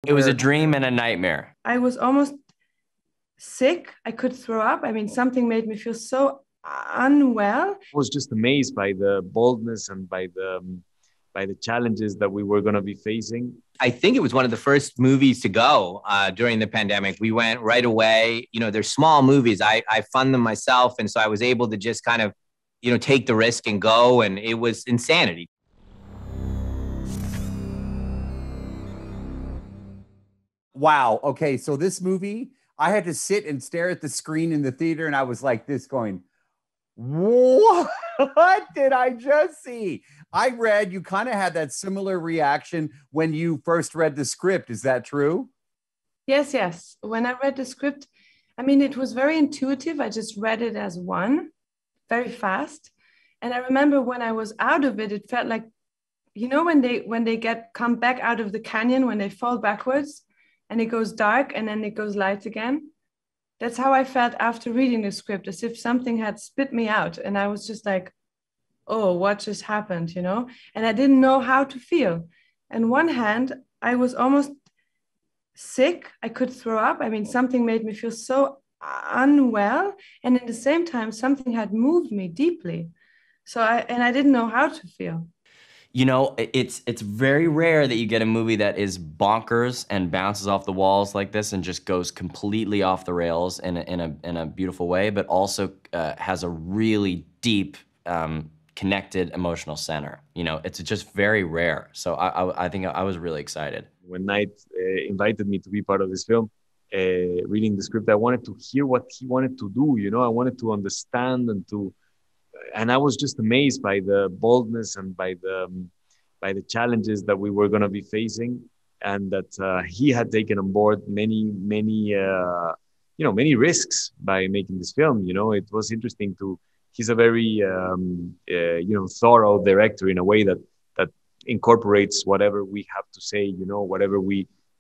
It was a dream and a nightmare. I was almost sick. I could throw up. I mean, something made me feel so unwell. Was just amazed by the boldness and by the challenges that we were going to be facing. I think it was one of the first movies to go during the pandemic. We went right away. You know, they're small movies. I fund them myself. And so I was able to just kind of, you know, take the risk and go. And it was insanity. Wow. Okay. So this movie, I had to sit and stare at the screen in the theater, and I was like this going, what did I just see? I read you kind of had that similar reaction when you first read the script. Is that true? Yes, yes. When I read the script, I mean, it was very intuitive. I just read it as one, very fast. And I remember when I was out of it, it felt like, you know, when they come back out of the canyon, when they fall backwards and it goes dark and then it goes light again. That's how I felt after reading the script, as if something had spit me out. And I was just like, oh, what just happened, you know? And I didn't know how to feel. On one hand, I was almost sick. I could throw up. I mean, something made me feel so unwell. And at the same time, something had moved me deeply. So I didn't know how to feel. You know, it's very rare that you get a movie that is bonkers and bounces off the walls like this and just goes completely off the rails in a beautiful way, but also has a really deep, connected emotional center. You know, it's just very rare. So I think I was really excited. When Knight invited me to be part of this film, reading the script, I wanted to hear what he wanted to do. You know, I wanted to understand and I was just amazed by the boldness and by the challenges that we were going to be facing, and that he had taken on board many risks by making this film. You know, it was interesting he's a very thorough director in a way that incorporates whatever we have to say, you know, whatever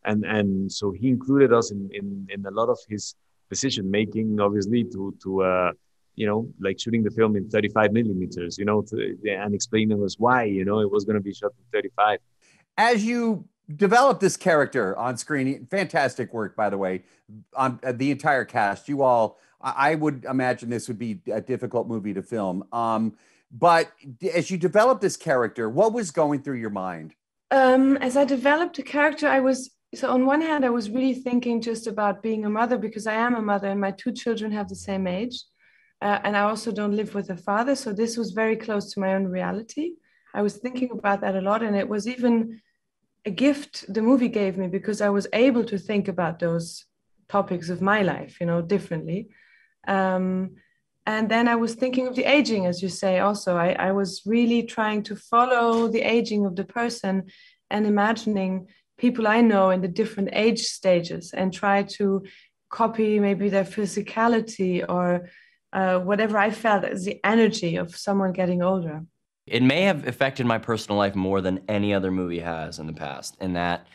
and so he included us in a lot of his decision making, obviously, to you know, like shooting the film in 35 millimeters, you know, and explaining us why, you know, it was going to be shot in 35. As you develop this character on screen, fantastic work, by the way, on the entire cast. You all, I would imagine this would be a difficult movie to film. But as you develop this character, what was going through your mind? As I developed the character, so on one hand, I was really thinking just about being a mother, because I am a mother and my two children have the same age. And I also don't live with a father. So this was very close to my own reality. I was thinking about that a lot. And it was even a gift the movie gave me, because I was able to think about those topics of my life, you know, differently. And then I was thinking of the aging, as you say, also. I was really trying to follow the aging of the person and imagining people I know in the different age stages and try to copy maybe their physicality or whatever I felt as the energy of someone getting older. It may have affected my personal life more than any other movie has in the past, in that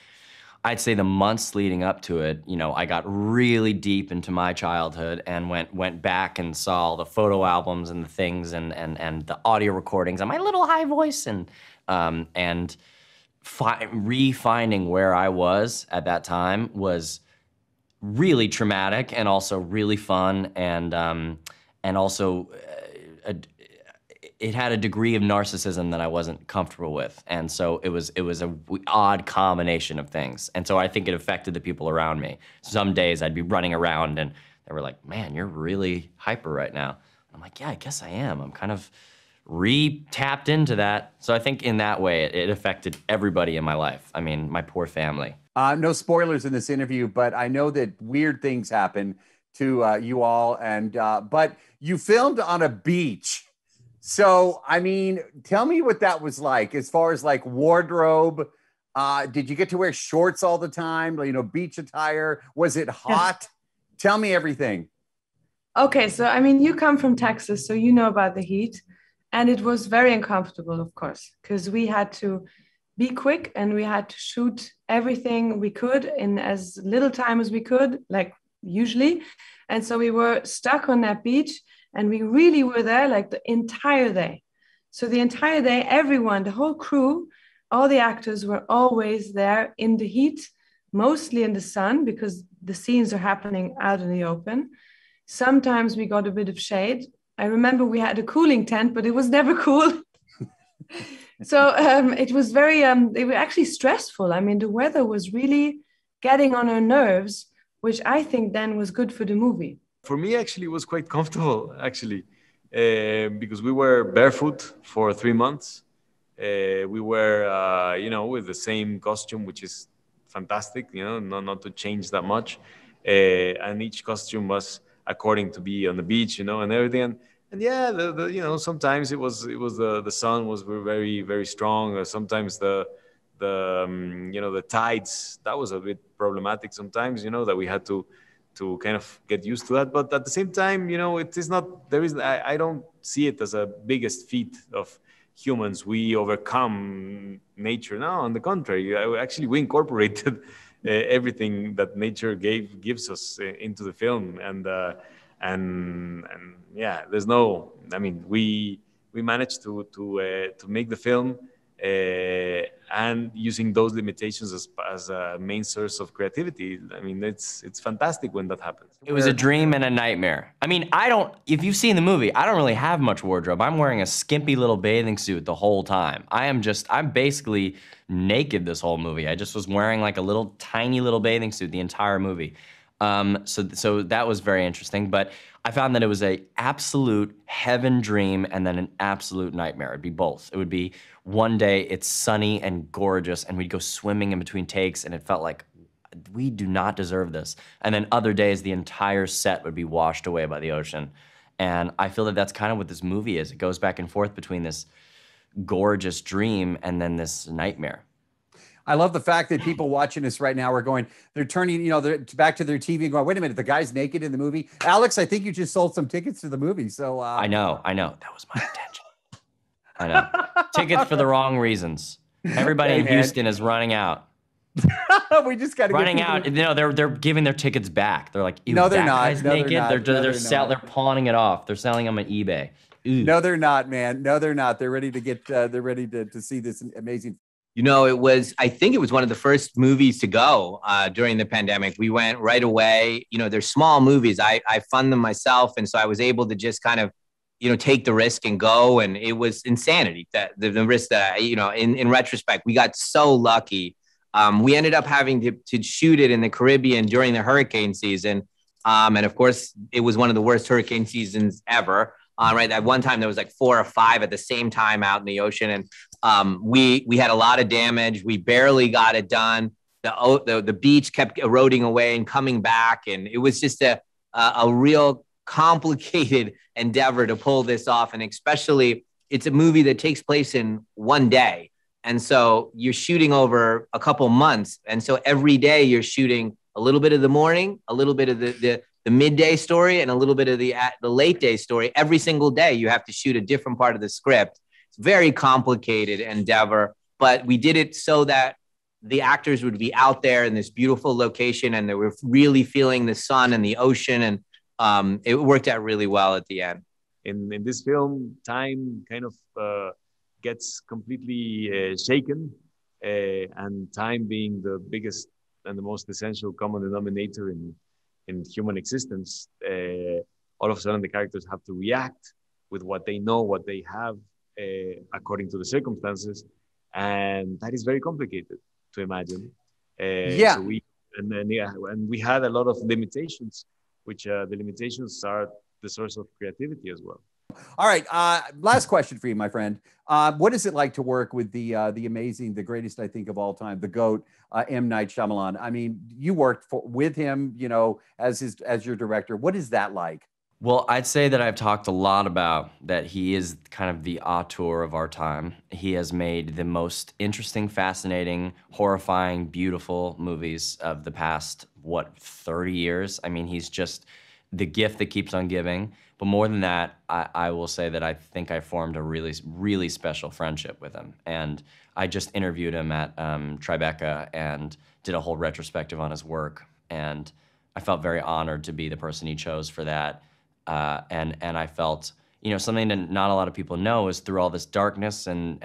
I'd say the months leading up to it, you know, I got really deep into my childhood and went back and saw all the photo albums and the things and the audio recordings and my little high voice and refinding where I was at that time was really traumatic and also really fun, and also it had a degree of narcissism that I wasn't comfortable with. And so it was a odd combination of things. And so I think it affected the people around me. Some days I'd be running around and they were like, man, you're really hyper right now. I'm like, yeah, I guess I am. I'm kind of tapped into that. So I think in that way, it affected everybody in my life. I mean, my poor family. No spoilers in this interview, but I know that weird things happen to you all, and but you filmed on a beach. So, I mean, tell me what that was like as far as like wardrobe. Did you get to wear shorts all the time? You know, beach attire? Was it hot? Tell me everything. Okay, so I mean, you come from Texas, so you know about the heat. And it was very uncomfortable, of course, because we had to be quick and we had to shoot everything we could in as little time as we could, like usually. And so we were stuck on that beach and we really were there like the entire day. So the entire day, everyone, the whole crew, all the actors were always there in the heat, mostly in the sun because the scenes are happening out in the open. Sometimes we got a bit of shade. I remember we had a cooling tent, but it was never cool. So it was very, they were actually stressful. I mean, the weather was really getting on our nerves, which I think then was good for the movie. For me, actually, it was quite comfortable, actually, because we were barefoot for 3 months. We were, with the same costume, which is fantastic, not to change that much. And each costume was according to be on the beach, and everything. And yeah, sometimes it was the sun was very, very strong. Sometimes the tides, that was a bit problematic sometimes, that we had to kind of get used to that. But at the same time, it is not, I don't see it as a biggest feat of humans. We overcome nature. No, on the contrary, actually we incorporated everything that nature gives us into the film. And yeah, there's no, I mean, we managed to make the film and using those limitations as a main source of creativity. I mean, it's fantastic when that happens. It was a dream and a nightmare. I mean, if you've seen the movie, I don't really have much wardrobe. I'm wearing a skimpy little bathing suit the whole time. I'm basically naked this whole movie. I just was wearing like a little tiny little bathing suit the entire movie. So that was very interesting, but I found that it was a absolute heaven dream and then an absolute nightmare. It'd be both. It would be one day it's sunny and gorgeous and we'd go swimming in between takes and it felt like we do not deserve this. And then other days the entire set would be washed away by the ocean. And I feel that that's kind of what this movie is. It goes back and forth between this gorgeous dream and then this nightmare. I love the fact that people watching this right now are going, they're turning, they're back to their TV and going, wait a minute, the guy's naked in the movie. Alex, I think you just sold some tickets to the movie. So I know. That was my intention. I know. Tickets for the wrong reasons. Everybody in Houston is running out. We just got to running out. They're giving their tickets back. They're like, no, they're not. Guy's naked. They're pawning it off. They're selling them on eBay. Ooh. No, they're not, man. No, they're not. They're ready to get. They're ready to see this amazing. I think it was one of the first movies to go during the pandemic. We went right away. They're small movies. I fund them myself. And so I was able to just kind of, take the risk and go. And it was insanity, that the risk that, in retrospect, we got so lucky. We ended up having to shoot it in the Caribbean during the hurricane season. And of course, it was one of the worst hurricane seasons ever. Right. At one time, there was like 4 or 5 at the same time out in the ocean. And we had a lot of damage. We barely got it done. The beach kept eroding away and coming back. And it was just a real complicated endeavor to pull this off. And especially, it's a movie that takes place in one day. And so you're shooting over a couple months. And so every day you're shooting a little bit of the morning, a little bit of the midday story, and a little bit of the late day story. Every single day you have to shoot a different part of the script. It's a very complicated endeavor, but we did it so that the actors would be out there in this beautiful location and they were really feeling the sun and the ocean. And it worked out really well at the end. In this film, time kind of gets completely shaken, and time being the biggest and the most essential common denominator in human existence, all of a sudden the characters have to react with what they know, what they have, according to the circumstances, and that is very complicated to imagine. Yeah. So and we had a lot of limitations, which the limitations are the source of creativity as well. All right. Last question for you, my friend. What is it like to work with the amazing, the greatest, I think, of all time, the GOAT, M. Night Shyamalan? I mean, you worked with him, as your director. What is that like? Well, I'd say that I've talked a lot about that he is kind of the auteur of our time. He has made the most interesting, fascinating, horrifying, beautiful movies of the past, 30 years? I mean, he's just the gift that keeps on giving. But more than that, I will say that I think I formed a really, really special friendship with him. And I just interviewed him at Tribeca and did a whole retrospective on his work. And I felt very honored to be the person he chose for that. And I felt, something that not a lot of people know is through all this darkness and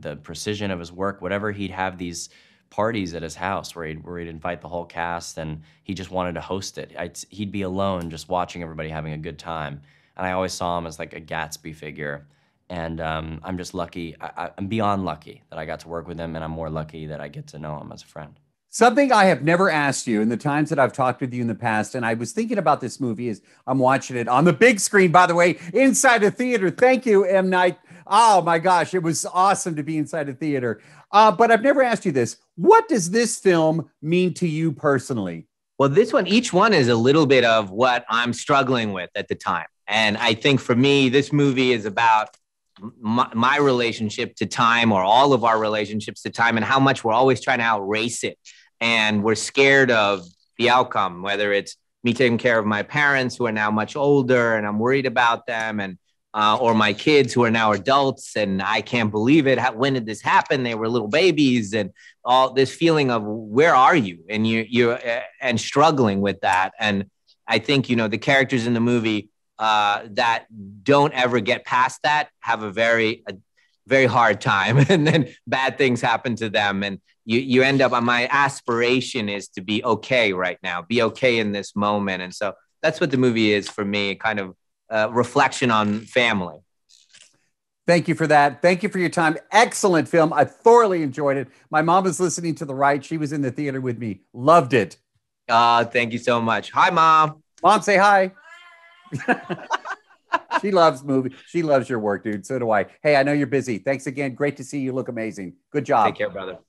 the precision of his work, whatever, he'd have these parties at his house where he'd invite the whole cast, and he just wanted to host it. He'd be alone just watching everybody having a good time. And I always saw him as like a Gatsby figure. And I'm just lucky, I'm beyond lucky that I got to work with him, and I'm more lucky that I get to know him as a friend. Something I have never asked you in the times that I've talked with you in the past, and I was thinking about this movie as I'm watching it on the big screen, by the way, inside a theater. Thank you, M. Night. Oh my gosh, it was awesome to be inside a theater. But I've never asked you this. What does this film mean to you personally? Well, each one is a little bit of what I'm struggling with at the time. And I think for me, this movie is about my relationship to time, or all of our relationships to time, and how much we're always trying to outrace it. And we're scared of the outcome, whether it's me taking care of my parents who are now much older and I'm worried about them, and or my kids who are now adults and I can't believe it. When did this happen? They were little babies, and all this feeling of where are you? And you're and struggling with that. And I think, the characters in the movie that don't ever get past that have a very hard time, and then bad things happen to them. And you end up, my aspiration is to be okay right now, be okay in this moment. And so that's what the movie is for me, kind of reflection on family. Thank you for that. Thank you for your time. Excellent film. I thoroughly enjoyed it. My mom is listening to the right. She was in the theater with me. Loved it. Thank you so much. Hi, Mom. Mom, say hi. She loves movies. She loves your work, dude. So do I. Hey, I know you're busy. Thanks again. Great to see you. Look amazing. Good job. Take care, brother.